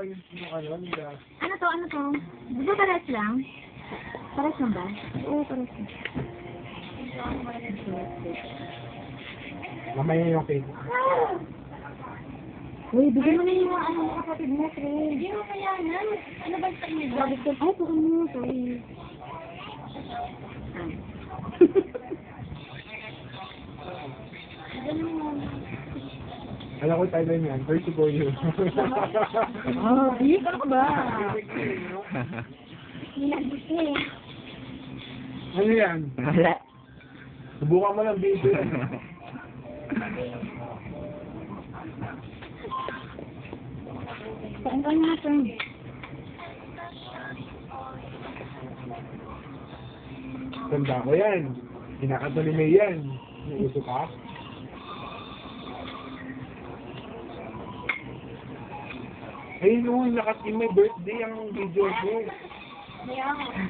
yung ano, nila. Ano to? Ano to? Di ba pares lang? Pares lang ba? Oo, pares lang. Mamaya yung cake. Uy, bigyan mo na yung mga ano, kapatid mo, Fred. Hindi mo kaya na. Ano ba sa inyo? Ay, bukod mo, sorry. Alam ko tayo yan. First to go you. Oh, di ka ba? Hindi nag-gusto eh. Ano yan? Wala. Subukan mo lang video. Saan ka natin? Tanda ko yan. Kinakanta ni May yan. May uso ka? Ay, no, nakatin may birthday ang video ko.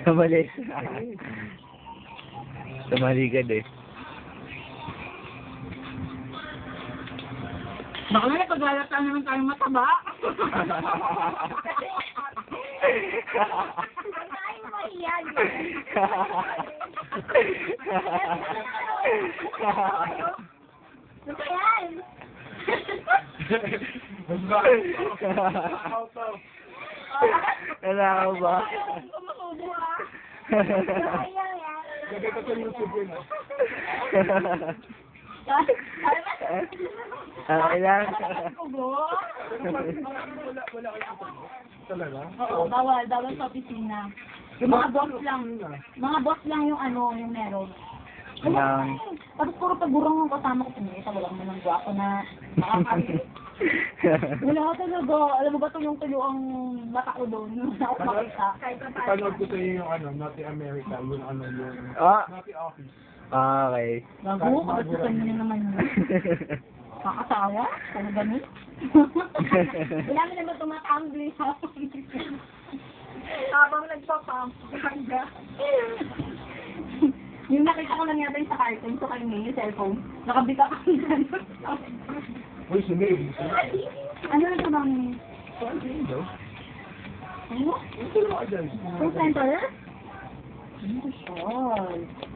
Tumali. Tumali ka din. Baka na paglalatan naman tayo mataba. Ay, mahiyan. Ano ba yan? Mas ba? Wala ka ba? Kumukubo ah. Ayaw yan. Lagay ko sa YouTube yun. Okay lang. Wala kayo talaga? Oo, bawal sa opisina. Yung mga boss lang yung ano, yung meron. Lang. Tapos puro pagurang ang kasama ko pinita, wala mo ng gwapo na nakakami. Wala talaga. Alam mo ba tulong-tulo ang mata ko doon? Wala ako makita. Panood ko sa iyo yung ano, Naughty America, yung ano, yung Ah, Naughty Office. okay. Gago, kabatusan mo na naman yun. Makakasawa? Kung ganun? Wala mo naman tumatambli ha. Habang nagpapamp. Ganda. Yung nakita ko lang yata yung sa cartoon, so kayo yung cellphone. Nakabita ka ng ganun. Uy, sumib. Ano na ito bang? Ano? Ito lang ka dyan. Full center? Ano ba siya?